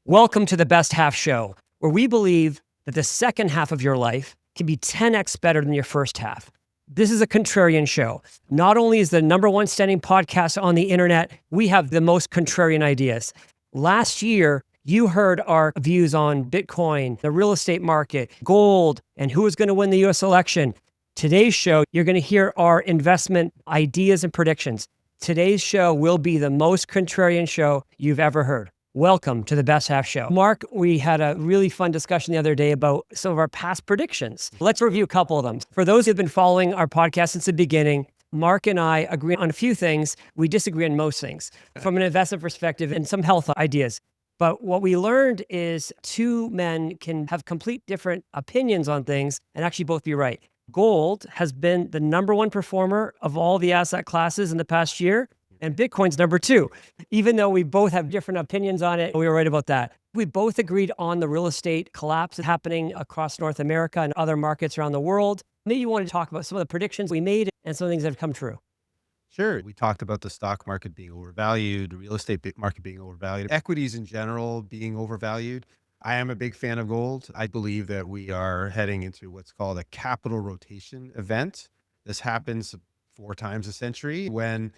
Welcome to the Best Half Show, where we believe that the second half of your life can be 10x better than your first half. This is a contrarian show. Not only is the number one standing podcast on the internet, we have the most contrarian ideas. Last year, you heard our views on Bitcoin, the real estate market, gold, and who is going to win the US election. Today's show, you're going to hear our investment ideas and predictions. Today's show will be the most contrarian show you've ever heard. Welcome to the Best Half Show. Mark, we had a really fun discussion the other day about some of our past predictions. Let's review a couple of them. For those who've been following our podcast since the beginning, Mark and I agree on a few things. We disagree on most things from an investment perspective and some health ideas. But what we learned is two men can have complete different opinions on things and actually both be right. Gold has been the number one performer of all the asset classes in the past year. And Bitcoin's number two. Even though we both have different opinions on it, we were right about that. We both agreed on the real estate collapse happening across North America and other markets around the world. Maybe you want to talk about some of the predictions we made and some things that have come true. Sure. We talked about the stock market being overvalued, the real estate market being overvalued, equities in general being overvalued. I am a big fan of gold. I believe that we are heading into what's called a capital rotation event. This happens 4 times a century when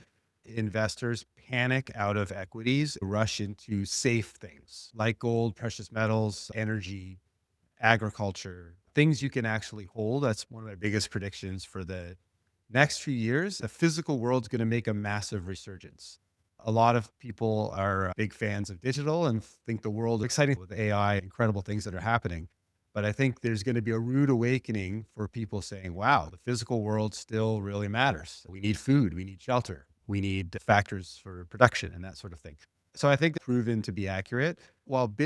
investors panic out of equities, rush into safe things like gold, precious metals, energy, agriculture, things you can actually hold. That's one of my biggest predictions for the next few years. The physical world's going to make a massive resurgence. A lot of people are big fans of digital and think the world is exciting with AI, incredible things that are happening. But I think there's going to be a rude awakening for people saying, wow, the physical world still really matters. We need food, we need shelter, we need factors for production and that sort of thing. So I think proven to be accurate.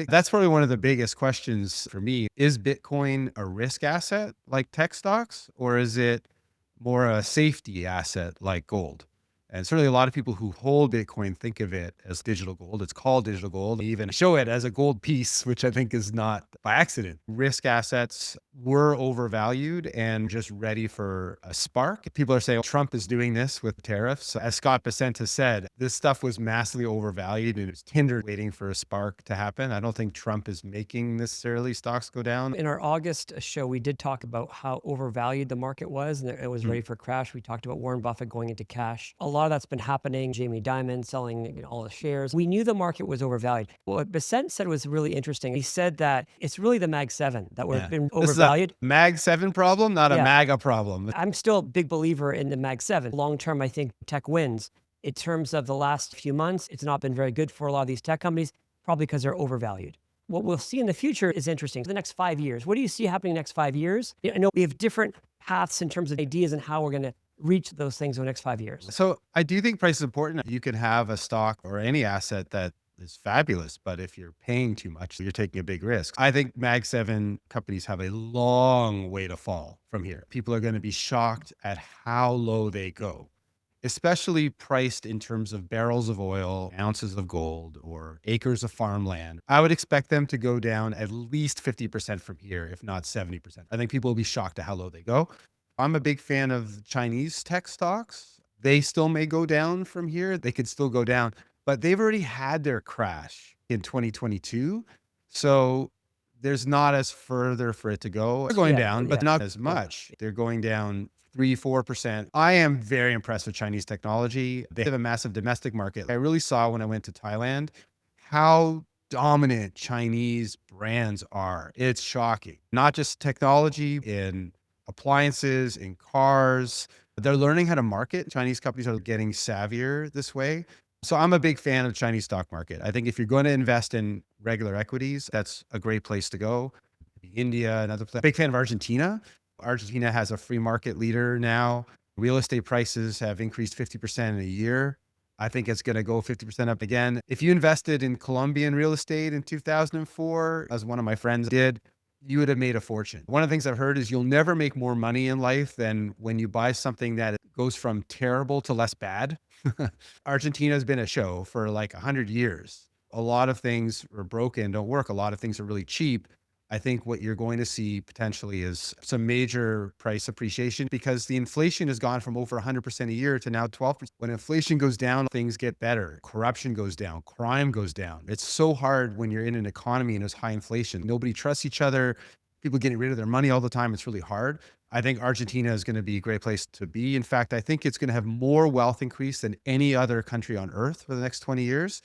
That's probably one of the biggest questions for me. Is Bitcoin a risk asset like tech stocks, or is it more a safety asset like gold? And certainly a lot of people who hold Bitcoin think of it as digital gold. It's called digital gold. They even show it as a gold piece, which I think is not by accident. Risk assets were overvalued and just ready for a spark. People are saying Trump is doing this with tariffs. As Scott Bessent has said, this stuff was massively overvalued and it's Tinder waiting for a spark to happen. I don't think Trump is making necessarily stocks go down. In our August show, we did talk about how overvalued the market was and it was ready for a crash. We talked about Warren Buffett going into cash. A lot of that's been happening. Jamie Dimon selling all the shares. We knew the market was overvalued. What Bessent said was really interesting. He said that it's really the Mag 7 that we've been overvalued. This is a Mag 7 problem, not a MAGA problem. I'm still a big believer in the Mag 7. Long term, I think tech wins. In terms of the last few months, it's not been very good for a lot of these tech companies, probably because they're overvalued. What we'll see in the future is interesting. The next 5 years, what do you see happening in the next 5 years? I know we have different paths in terms of ideas and how we're going to reach those things in the next 5 years. So I do think price is important. You can have a stock or any asset that is fabulous, but if you're paying too much, you're taking a big risk. I think Mag 7 companies have a long way to fall from here. People are going to be shocked at how low they go, especially priced in terms of barrels of oil, ounces of gold, or acres of farmland. I would expect them to go down at least 50% from here, if not 70%. I think people will be shocked at how low they go. I'm a big fan of Chinese tech stocks. They still may go down from here. They could still go down, but they've already had their crash in 2022. So there's not as further for it to go. They're going down, but not as much. They're going down 3-4%. I am very impressed with Chinese technology. They have a massive domestic market. I really saw when I went to Thailand how dominant Chinese brands are. It's shocking. Not just technology, in appliances, in cars. They're learning how to market. Chinese companies are getting savvier this way. So I'm a big fan of the Chinese stock market. I think if you're going to invest in regular equities, that's a great place to go. India, another place. Big fan of Argentina. Argentina has a free market leader now. Real estate prices have increased 50% in a year. I think it's going to go 50% up again. If you invested in Colombian real estate in 2004, as one of my friends did, you would have made a fortune. One of the things I've heard is you'll never make more money in life than when you buy something that goes from terrible to less bad. Argentina has been a show for like 100 years. A lot of things are broken, don't work. A lot of things are really cheap. I think what you're going to see potentially is some major price appreciation because the inflation has gone from over 100% a year to now 12%. When inflation goes down, things get better. Corruption goes down. Crime goes down. It's so hard when you're in an economy and there's high inflation. Nobody trusts each other. People getting rid of their money all the time. It's really hard. I think Argentina is going to be a great place to be. In fact, I think it's going to have more wealth increase than any other country on earth for the next 20 years.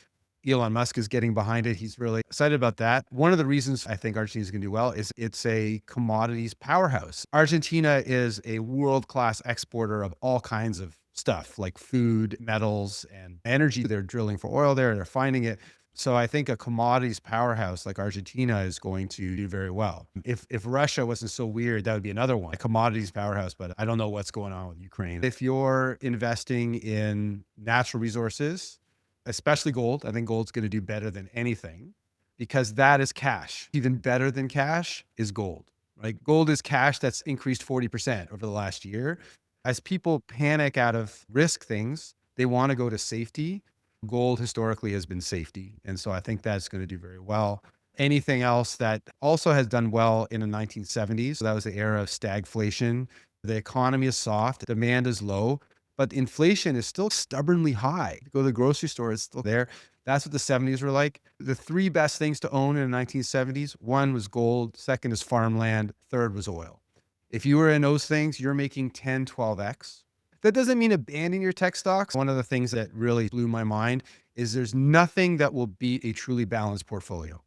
Elon Musk is getting behind it. He's really excited about that. One of the reasons I think Argentina is going to do well is it's a commodities powerhouse. Argentina is a world-class exporter of all kinds of stuff like food, metals, and energy. They're drilling for oil there. They're finding it. So I think a commodities powerhouse like Argentina is going to do very well. If Russia wasn't so weird, that would be another one, a commodities powerhouse, but I don't know what's going on with Ukraine. If you're investing in natural resources, especially gold, I think gold's going to do better than anything because that is cash. Even better than cash is gold, right? Gold is cash that's increased 40% over the last year. As people panic out of risk things, they want to go to safety. Gold historically has been safety. And so I think that's going to do very well. Anything else that also has done well in the 1970s, so that was the era of stagflation. The economy is soft, demand is low, but inflation is still stubbornly high. You go to the grocery store, it's still there. That's what the 70s were like. The three best things to own in the 1970s, one was gold, second is farmland, third was oil. If you were in those things, you're making 10, 12x. That doesn't mean abandon your tech stocks. One of the things that really blew my mind is there's nothing that will beat a truly balanced portfolio.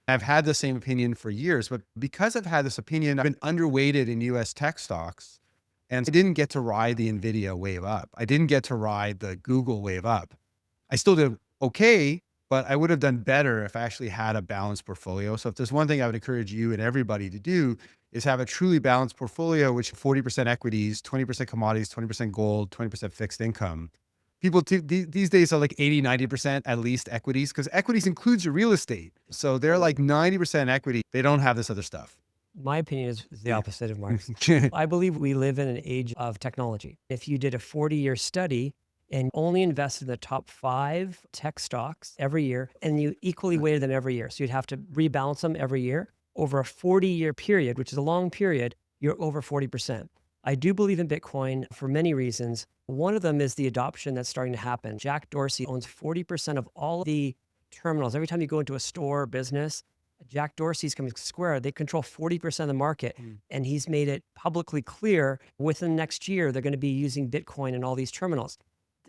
I've had the same opinion for years, but because I've had this opinion, I've been underweighted in US tech stocks. And I didn't get to ride the NVIDIA wave up. I didn't get to ride the Google wave up. I still did okay, but I would have done better if I actually had a balanced portfolio. So if there's one thing I would encourage you and everybody to do is have a truly balanced portfolio, which 40% equities, 20% commodities, 20% gold, 20% fixed income. People these days are like 80, 90% at least equities because equities includes your real estate. So they're like 90% equity. They don't have this other stuff. My opinion is the opposite of Mark's. I believe we live in an age of technology. If you did a 40-year study and only invested in the top 5 tech stocks every year, and you equally weighted them every year, so you'd have to rebalance them every year, over a 40-year period, which is a long period, you're over 40%. I do believe in Bitcoin for many reasons. One of them is the adoption that's starting to happen. Jack Dorsey owns 40% of all the terminals. Every time you go into a store or business, Jack Dorsey's coming to Square, they control 40% of the market. And he's made it publicly clear within the next year, they're going to be using Bitcoin in all these terminals.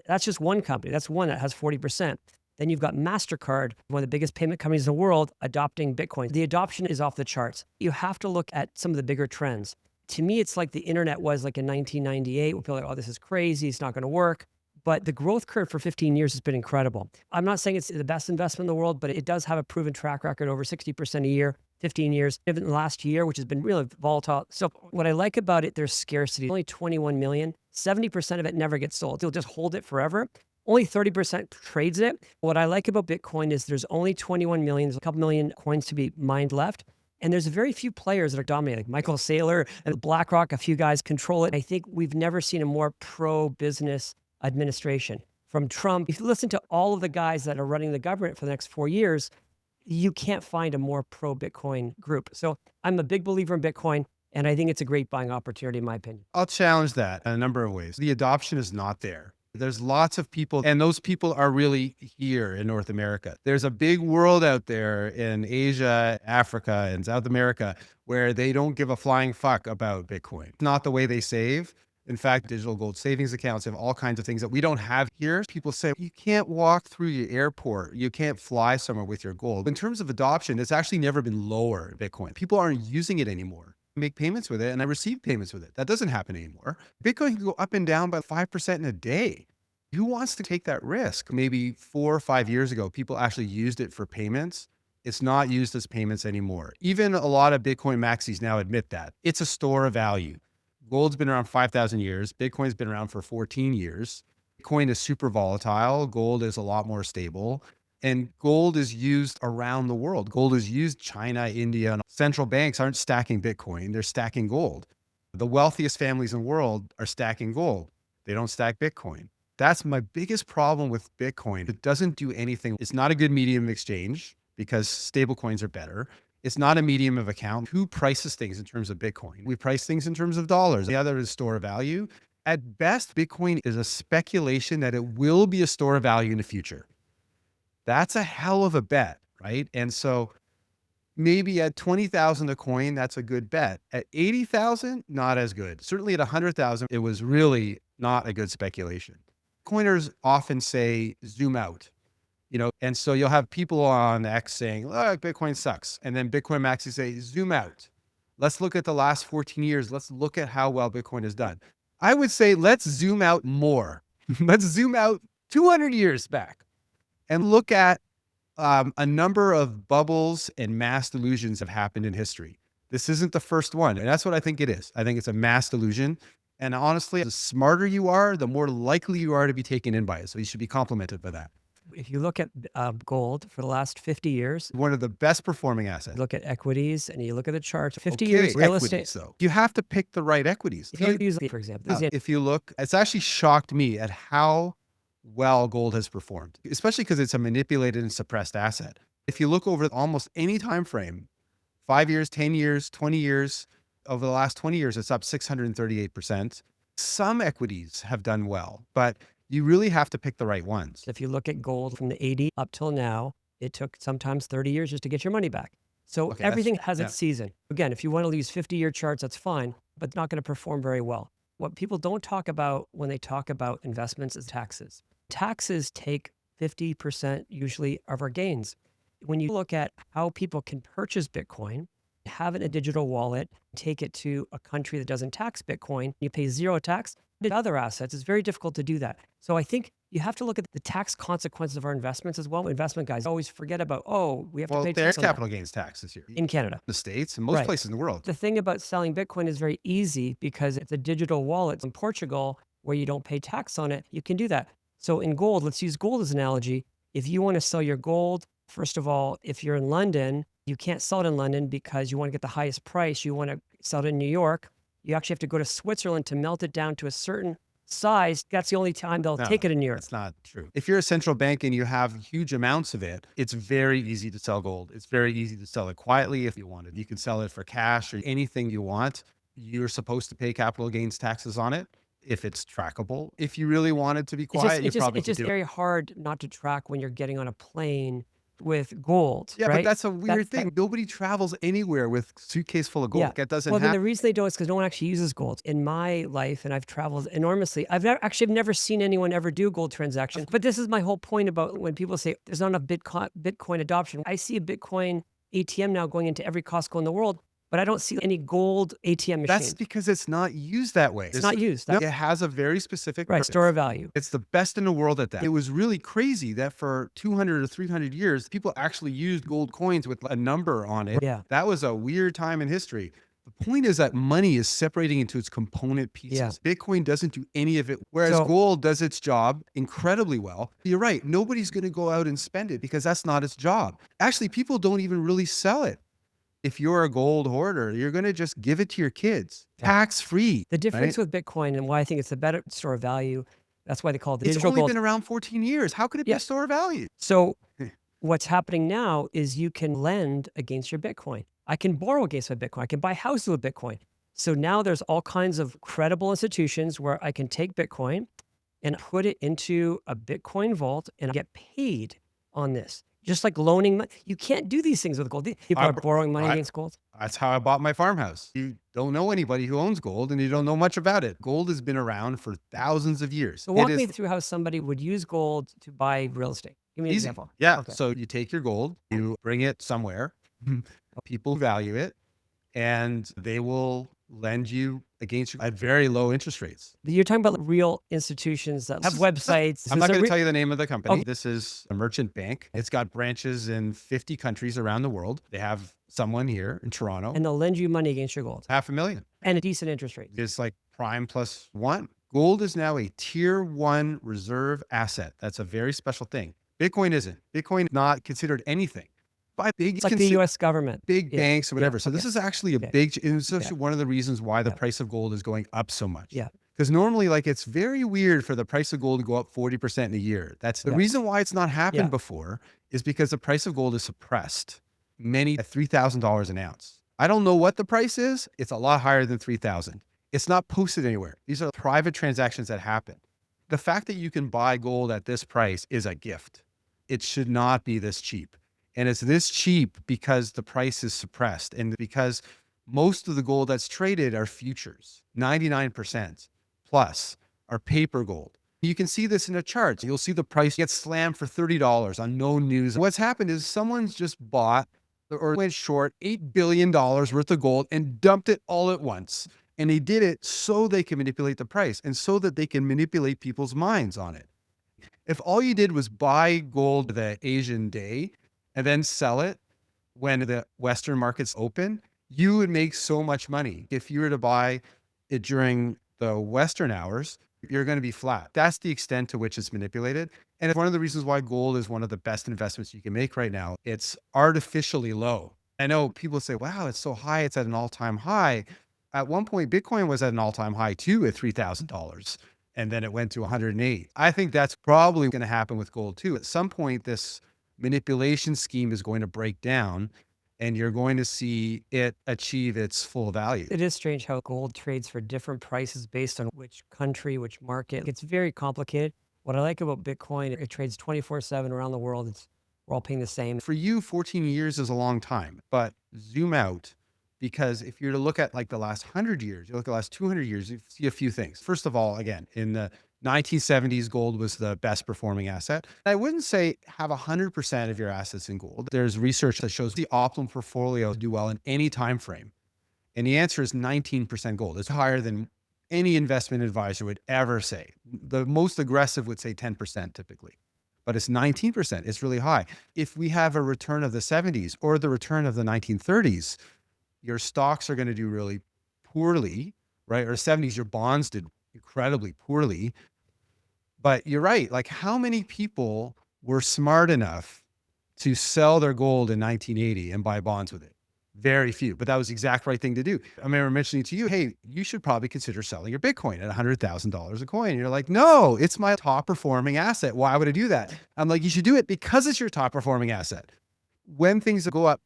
That's just one company. That's one that has 40%. Then you've got MasterCard, one of the biggest payment companies in the world, adopting Bitcoin. The adoption is off the charts. You have to look at some of the bigger trends. To me, it's like the internet was like in 1998, where people are like, oh, this is crazy. It's not going to work. But the growth curve for 15 years has been incredible. I'm not saying it's the best investment in the world, but it does have a proven track record over 60% a year, 15 years, even the last year, which has been really volatile. So what I like about it, there's scarcity. Only 21 million, 70% of it never gets sold. They'll just hold it forever. Only 30% trades it. What I like about Bitcoin is there's only 21 million, there's a couple million coins to be mined left. And there's very few players that are dominating. Like Michael Saylor and BlackRock, a few guys control it. I think we've never seen a more pro-business administration. From Trump, if you listen to all of the guys that are running the government for the next 4 years, you can't find a more pro-Bitcoin group. So I'm a big believer in Bitcoin, and I think it's a great buying opportunity, in my opinion. I'll challenge that in a number of ways. The adoption is not there. There's lots of people, and those people are really here in North America. There's a big world out there in Asia, Africa, and South America where they don't give a flying fuck about Bitcoin. It's not the way they save. In fact, digital gold savings accounts have all kinds of things that we don't have here. People say, you can't walk through your airport. You can't fly somewhere with your gold. In terms of adoption, it's actually never been lower, Bitcoin. People aren't using it anymore. I make payments with it and I receive payments with it. That doesn't happen anymore. Bitcoin can go up and down by 5% in a day. Who wants to take that risk? Maybe 4 or 5 years ago, people actually used it for payments. It's not used as payments anymore. Even a lot of Bitcoin maxis now admit that. It's a store of value. Gold's been around 5,000 years. Bitcoin's been around for 14 years. Bitcoin is super volatile. Gold is a lot more stable. And gold is used around the world. Gold is used China, India, and central banks aren't stacking Bitcoin. They're stacking gold. The wealthiest families in the world are stacking gold. They don't stack Bitcoin. That's my biggest problem with Bitcoin. It doesn't do anything. It's not a good medium of exchange because stablecoins are better. It's not a medium of account. Who prices things in terms of Bitcoin? We price things in terms of dollars. The other is store of value. At best, Bitcoin is a speculation that it will be a store of value in the future. That's a hell of a bet, right? And so maybe at 20,000 a coin, that's a good bet. At 80,000, not as good. Certainly at 100,000, it was really not a good speculation. Coiners often say zoom out, and so you'll have people on X saying, look, Bitcoin sucks. And then Bitcoin Maxi say, zoom out. Let's look at the last 14 years. Let's look at how well Bitcoin has done. I would say, let's zoom out more. Let's zoom out 200 years back and look at a number of bubbles and mass delusions have happened in history. This isn't the first one. And that's what I think it is. I think it's a mass delusion. And honestly, the smarter you are, the more likely you are to be taken in by it. So you should be complimented by that. If you look at gold for the last 50 years, One of the best performing assets. look at equities and you look at the charts, 50 years, real estate. Though. You have to pick the right equities. If you use, for example, if you look, it's actually shocked me at how well gold has performed, especially because it's a manipulated and suppressed asset. If you look over almost any time frame, 5 years, 10 years, 20 years, over the last 20 years, it's up 638%. Some equities have done well, but you really have to pick the right ones. if you look at gold from the 80 up till now, it took sometimes 30 years just to get your money back. So Okay, everything has its season. Again, if you want to use 50-year charts, that's fine, but it's not going to perform very well. What people don't talk about when they talk about investments is taxes. Taxes take 50% usually of our gains. When you look at how people can purchase Bitcoin, have it in a digital wallet, take it to a country that doesn't tax Bitcoin, you pay zero tax. With other assets, it's very difficult to do that. So I think you have to look at the tax consequences of our investments as well. Investment guys always forget about, we have to pay tax there's on that. capital gains tax this year. In Canada. The States and most places in the world. The thing about selling Bitcoin is very easy because it's a digital wallet in Portugal where you don't pay tax on it. You can do that. So in gold, let's use gold as an analogy. If you want to sell your gold, first of all, if you're in London, you can't sell it in London because you want to get the highest price. You want to sell it in New York. You actually have to go to Switzerland to melt it down to a certain size. That's the only time they'll take it in New York. That's not true. If you're a central bank and you have huge amounts of it, it's very easy to sell gold. It's very easy to sell it quietly if you want it. You can sell it for cash or anything you want. You're supposed to pay capital gains taxes on it if it's trackable. If you really wanted to be quiet, It's just very hard not to track when you're getting on a plane with gold. Yeah, right? but that's a weird thing. Nobody travels anywhere with a suitcase full of gold. Yeah. That doesn't Well, happen. then the reason they don't is because no one actually uses gold. In my life, and I've traveled enormously, I've never seen anyone ever do gold transactions. But this is my whole point about when people say there's not enough Bitcoin adoption. I see a Bitcoin ATM now going into every Costco in the world, but I don't see any gold ATM machine. That's because it's not used that way. It's not used. No, it has a very specific purpose. Store of value. It's the best in the world at that. It was really crazy that for 200 or 300 years, people actually used gold coins with a number on it. Yeah. That was a weird time in history. The point is that money is separating into its component pieces. Yeah. Bitcoin doesn't do any of it, whereas gold does its job incredibly well. You're right. Nobody's going to go out and spend it because that's not its job. Actually, people don't even really sell it. If you're a gold hoarder, you're going to just give it to your kids, tax-free. The difference with Bitcoin and why I think it's a better store of value, that's why they call it the digital gold. It's only been around 14 years. How could it be a store of value? So what's happening now is you can lend against your Bitcoin. I can borrow against my Bitcoin. I can buy houses with Bitcoin. So now there's all kinds of credible institutions where I can take Bitcoin and put it into a Bitcoin vault and get paid on this. Just like loaning money. You can't do these things with gold. People are borrowing money against gold. That's how I bought my farmhouse. You don't know anybody who owns gold and you don't know much about it. Gold has been around for thousands of years. So walk me through how somebody would use gold to buy real estate. Give me an example. Yeah. Okay. So you take your gold, you bring it somewhere, people value it, and they will lend you against you at very low interest rates. You're talking about real institutions that have websites. I'm not going to tell you the name of the company. Okay. This is a merchant bank. It's got branches in 50 countries around the world. They have someone here in Toronto. And they'll lend you money against your gold. $500,000. And a decent interest rate. It's like prime plus one. Gold is now a tier 1 reserve asset. That's a very special thing. Bitcoin isn't. Bitcoin not considered anything. By big, it's like the U.S. government, big banks or whatever. So this is actually a big, and it's actually one of the reasons why the price of gold is going up so much. Yeah. Because normally, it's very weird for the price of gold to go up 40% in a year. That's the reason why it's not happened before is because the price of gold is suppressed. many at $3,000 an ounce. I don't know what the price is. It's a lot higher than 3,000. It's not posted anywhere. These are private transactions that happen. The fact that you can buy gold at this price is a gift. It should not be this cheap. And it's this cheap because the price is suppressed and because most of the gold that's traded are futures. 99% plus are paper gold. You can see this in the charts. You'll see the price get slammed for $30 on no news. What's happened is someone's just bought or went short $8 billion worth of gold and dumped it all at once. And they did it so they can manipulate the price and so that they can manipulate people's minds on it. If all you did was buy gold the Asian day and then sell it when the Western markets open, you would make so much money. If you were to buy it during the Western hours, you're going to be flat. That's the extent to which it's manipulated. And it's one of the reasons why gold is one of the best investments you can make right now. It's artificially low. I know people say, wow, it's so high. It's at an all-time high. At one point, Bitcoin was at an all-time high too at $3,000. And then it went to 108. I think that's probably going to happen with gold too. At some point, this manipulation scheme is going to break down and you're going to see it achieve its full value. It is strange how gold trades for different prices based on which country, which market. It's very complicated. What I like about Bitcoin, it trades 24/7 around the world. We're all paying the same. For you, 14 years is a long time, but zoom out. Because if you're to look at like the last 100 years, you look at the last 200 years, you see a few things. First of all, again, in the 1970s, gold was the best performing asset. I wouldn't say have 100% of your assets in gold. There's research that shows the optimal portfolio do well in any time frame. And the answer is 19% gold. It's higher than any investment advisor would ever say. The most aggressive would say 10% typically, but it's 19%. It's really high. If we have a return of the 70s or the return of the 1930s, your stocks are going to do really poorly, right? Or 70s, your bonds did incredibly poorly. But you're right. Like, how many people were smart enough to sell their gold in 1980 and buy bonds with it? Very few, but that was the exact right thing to do. I remember mentioning to you, hey, you should probably consider selling your Bitcoin at $100,000 a coin. And you're like, no, it's my top performing asset. Why would I do that? I'm like, you should do it because it's your top performing asset. When things go up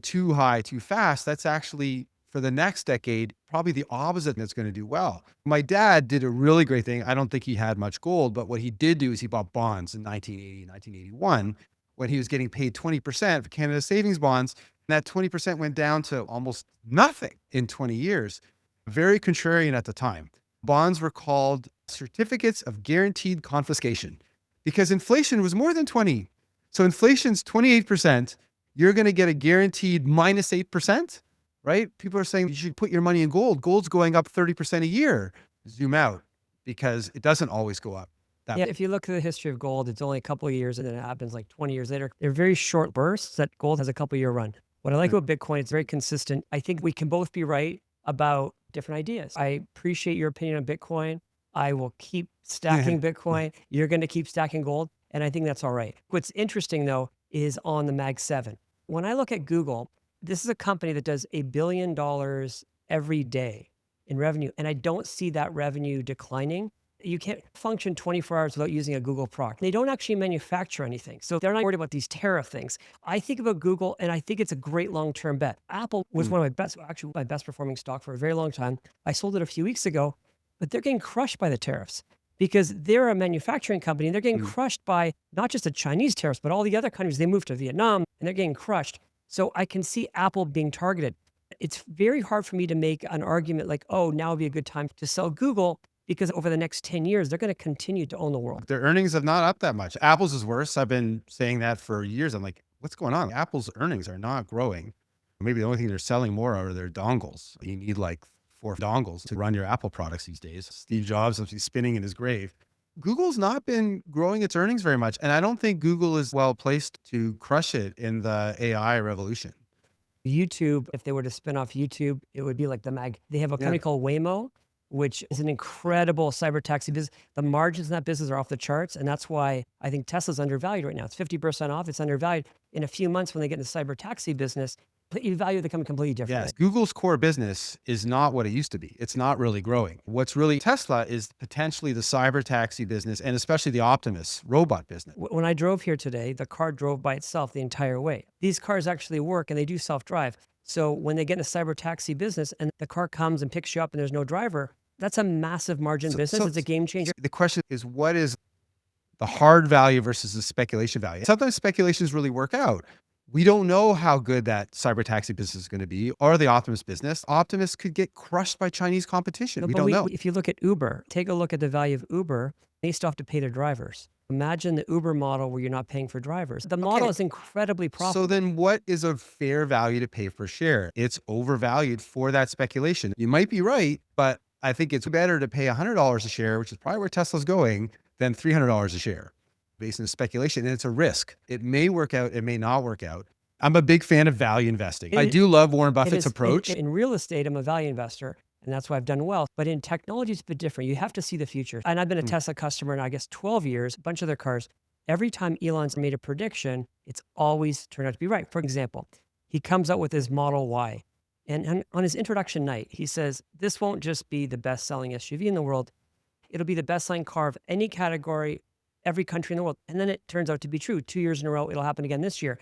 too high, too fast, that's actually for the next decade, probably the opposite that's going to do well. My dad did a really great thing. I don't think he had much gold, but what he did do is he bought bonds in 1980, 1981, when he was getting paid 20% for Canada savings bonds. And that 20% went down to almost nothing in 20 years. Very contrarian at the time. Bonds were called certificates of guaranteed confiscation because inflation was more than 20. So inflation's 28%. You're going to get a guaranteed minus 8%, right? People are saying you should put your money in gold. Gold's going up 30% a year. Zoom out because it doesn't always go up. Yeah, if you look at the history of gold, it's only a couple of years and then it happens like 20 years later. They're very short bursts that gold has a couple year run. What I like about Bitcoin, it's very consistent. I think we can both be right about different ideas. I appreciate your opinion on Bitcoin. I will keep stacking Bitcoin. You're going to keep stacking gold. And I think that's all right. What's interesting though, is on the Mag 7. When I look at Google, this is a company that does $1 billion every day in revenue. And I don't see that revenue declining. You can't function 24 hours without using a Google product. They don't actually manufacture anything. So they're not worried about these tariff things. I think about Google and I think it's a great long-term bet. Apple was one of my best, actually my best performing stock for a very long time. I sold it a few weeks ago, but they're getting crushed by the tariffs because they're a manufacturing company and they're getting crushed by not just the Chinese tariffs, but all the other countries. They moved to Vietnam and they're getting crushed. So I can see Apple being targeted. It's very hard for me to make an argument like, oh, now would be a good time to sell Google because over the next 10 years, they're going to continue to own the world. Their earnings have not up that much. Apple's is worse. I've been saying that for years. I'm like, what's going on? Apple's earnings are not growing. Maybe the only thing they're selling more are their dongles. You need like 4 dongles to run your Apple products these days. Steve Jobs is spinning in his grave. Google's not been growing its earnings very much. And I don't think Google is well placed to crush it in the AI revolution. YouTube, if they were to spin off YouTube, it would be like the Mag. They have a company called Waymo, which is an incredible cyber taxi business. The margins in that business are off the charts. And that's why I think Tesla's undervalued right now. It's 50% off. It's undervalued. In a few months, when they get in the cyber taxi business, You value them completely differently. Yes, Google's core business is not what it used to be. It's not really growing. What's really Tesla is potentially the cyber taxi business and especially the Optimus robot business. When I drove here today, the car drove by itself the entire way. These cars actually work and they do self-drive. So when they get in a cyber taxi business and the car comes and picks you up and there's no driver, that's a massive margin business. It's a game changer. The question is, what is the hard value versus the speculation value? Sometimes speculations really work out. We don't know how good that cyber taxi business is going to be or the Optimus business. Optimus could get crushed by Chinese competition. We don't know. If you look at Uber, take a look at the value of Uber. They still have to pay their drivers. Imagine the Uber model where you're not paying for drivers. The model is incredibly profitable. So then what is a fair value to pay per share? It's overvalued for that speculation. You might be right, but I think it's better to pay $100 a share, which is probably where Tesla's going, than $300 a share based on speculation. And it's a risk. It may work out. It may not work out. I'm a big fan of value investing. I do love Warren Buffett's approach. In real estate, I'm a value investor, and that's why I've done well. But in technology, it's a bit different. You have to see the future. And I've been a Tesla customer in, I guess, 12 years, a bunch of their cars. Every time Elon's made a prediction, it's always turned out to be right. For example, he comes out with his Model Y. And on his introduction night, he says, this won't just be the best-selling SUV in the world. It'll be the best-selling car of any category, every country in the world. And then it turns out to be true. 2 years in a row, it'll happen again this year.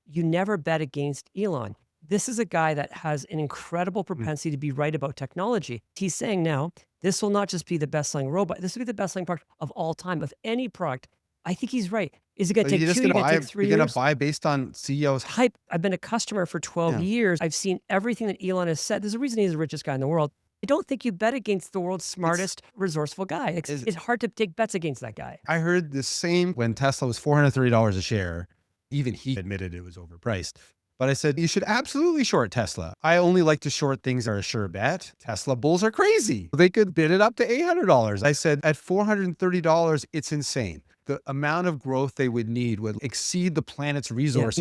You never bet against Elon. This is a guy that has an incredible propensity to be right about technology. He's saying now, this will not just be the best-selling robot. This will be the best-selling product of all time, of any product. I think he's right. Is it going to take 2 years? You're going to take 3 years? You're going to buy based on CEO's hype. I've been a customer for 12 years. I've seen everything that Elon has said. There's a reason he's the richest guy in the world. I don't think you bet against the world's smartest, resourceful guy. It's hard to take bets against that guy. I heard the same when Tesla was $430 a share. Even he admitted it was overpriced. But I said, you should absolutely short Tesla. I only like to short things that are a sure bet. Tesla bulls are crazy. They could bid it up to $800. I said, at $430, it's insane. The amount of growth they would need would exceed the planet's resources.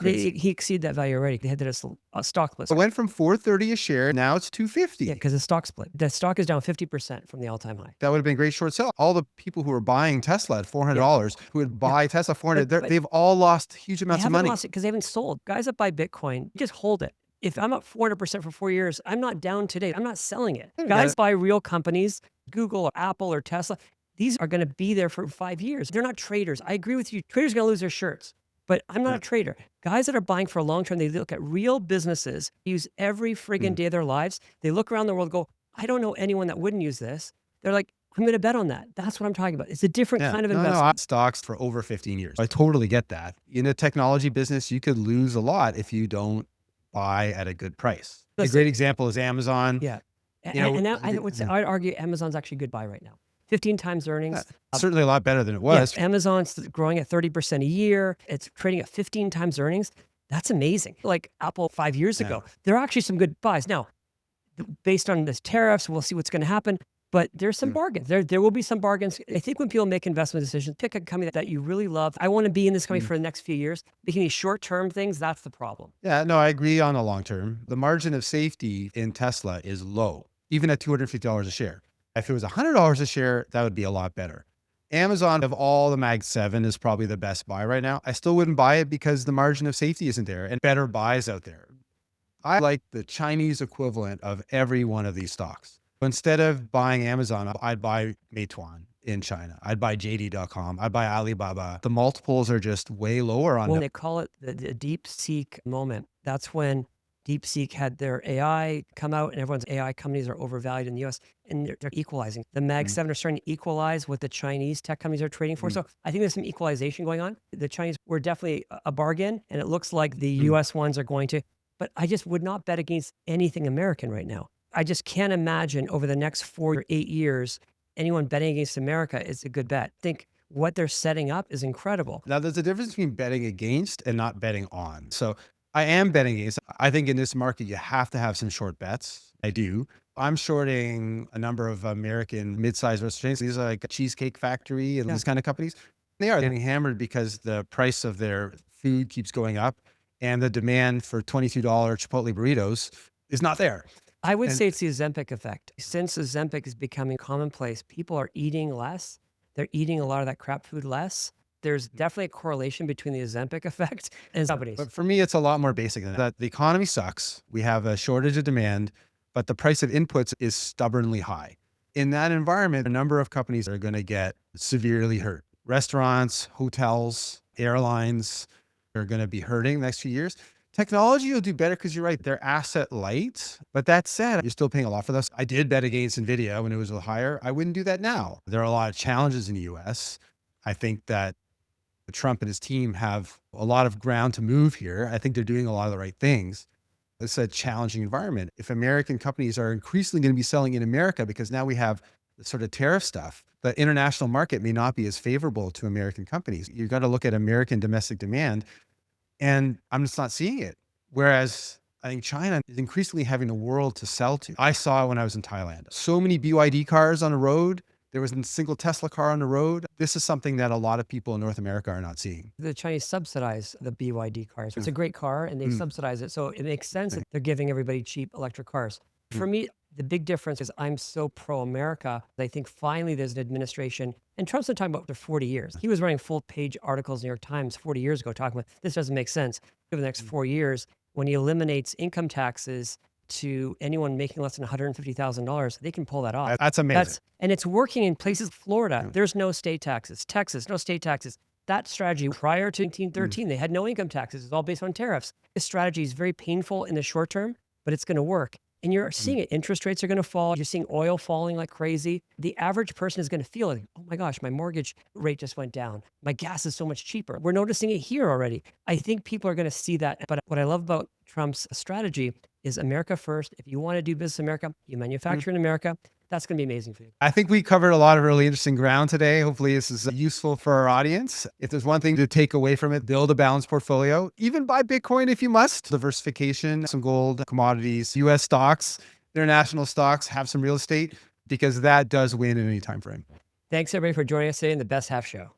He exceeded that value already. They had that as a stock list. It went from $430 a share. Now it's $250. Yeah, because the stock split. The stock is down 50% from the all-time high. That would have been a great short sell. All the people who were buying Tesla at $400, who would buy Tesla $400, they've all lost huge amounts of money. They haven't lost it because they haven't sold. Guys that buy Bitcoin, just hold it. If I'm up 400% for 4 years, I'm not down today. I'm not selling it. Guys buy real companies, Google or Apple or Tesla. These are going to be there for 5 years. They're not traders. I agree with you. Traders are going to lose their shirts, but I'm not a trader. Guys that are buying for a long term, they look at real businesses, use every friggin' day of their lives. They look around the world and go, I don't know anyone that wouldn't use this. They're like, I'm going to bet on that. That's what I'm talking about. It's a different kind of investment. No, stocks for over 15 years. I totally get that. In a technology business, you could lose a lot if you don't buy at a good price. A great example is Amazon. Yeah. I'd argue Amazon's actually a good buy right now. 15 times earnings. Certainly a lot better than it was. Yeah, Amazon's growing at 30% a year. It's trading at 15 times earnings. That's amazing. Like Apple 5 years ago, there are actually some good buys. Now, based on this tariffs, we'll see what's going to happen. But there's some bargains. There will be some bargains. I think when people make investment decisions, pick a company that you really love. I want to be in this company for the next few years. Making these short-term things, that's the problem. Yeah, no, I agree on the long term. The margin of safety in Tesla is low, even at $250 a share. If it was $100 a share, that would be a lot better. Amazon, of all the Mag 7, is probably the best buy right now. I still wouldn't buy it because the margin of safety isn't there and better buys out there. I like the Chinese equivalent of every one of these stocks. Instead of buying Amazon, I'd buy Meituan in China. I'd buy JD.com. I'd buy Alibaba. The multiples are just way lower on them. They call it the DeepSeek moment. That's when DeepSeek had their AI come out and everyone's AI companies are overvalued in the US and they're equalizing. The Mag 7 are starting to equalize what the Chinese tech companies are trading for. So I think there's some equalization going on. The Chinese were definitely a bargain and it looks like the US ones are going to, but I just would not bet against anything American right now. I just can't imagine over the next 4 or 8 years, anyone betting against America is a good bet. I think what they're setting up is incredible. Now there's a difference between betting against and not betting on. So I am betting against. I think in this market, you have to have some short bets. I do. I'm shorting a number of American mid-sized restaurants. These are like Cheesecake Factory and these kind of companies. They are getting hammered because the price of their food keeps going up and the demand for $22 Chipotle burritos is not there. I would say it's the Ozempic effect. Since Ozempic is becoming commonplace, people are eating less. They're eating a lot of that crap food less. There's definitely a correlation between the Ozempic effect and companies. But for me, it's a lot more basic than that. The economy sucks. We have a shortage of demand, but the price of inputs is stubbornly high. In that environment, a number of companies are going to get severely hurt. Restaurants, hotels, airlines are going to be hurting the next few years. Technology will do better because you're right, they're asset light. But that said, you're still paying a lot for this. I did bet against NVIDIA when it was a little higher. I wouldn't do that now. There are a lot of challenges in the US. I think that Trump and his team have a lot of ground to move here. I think they're doing a lot of the right things. It's a challenging environment. If American companies are increasingly going to be selling in America, because now we have the sort of tariff stuff, the international market may not be as favorable to American companies. You've got to look at American domestic demand, and I'm just not seeing it. Whereas I think China is increasingly having a world to sell to. I saw it when I was in Thailand. So many BYD cars on the road. There wasn't a single Tesla car on the road. This is something that a lot of people in North America are not seeing. The Chinese subsidize the BYD cars. It's a great car and they subsidize it. So it makes sense that they're giving everybody cheap electric cars. For me, the big difference is I'm so pro-America. I think finally there's an administration, and Trump's been talking about it for 40 years. He was writing full-page articles in the New York Times 40 years ago talking about this doesn't make sense. Over the next 4 years, when he eliminates income taxes to anyone making less than $150,000, they can pull that off. That's amazing. And it's working in places, Florida, there's no state taxes. Texas, no state taxes. That strategy prior to 1913, they had no income taxes. It's all based on tariffs. This strategy is very painful in the short term, but it's going to work. And you're seeing it. Interest rates are going to fall. You're seeing oil falling like crazy. The average person is going to feel like, oh my gosh, my mortgage rate just went down. My gas is so much cheaper. We're noticing it here already. I think people are going to see that. But what I love about Trump's strategy is America first. If you want to do business in America, you manufacture in America. That's going to be amazing for you. I think we covered a lot of really interesting ground today. Hopefully this is useful for our audience. If there's one thing to take away from it, build a balanced portfolio. Even buy Bitcoin if you must. Diversification, some gold, commodities, US stocks, international stocks, have some real estate, because that does win in any time frame. Thanks everybody for joining us today in the Best Half Show.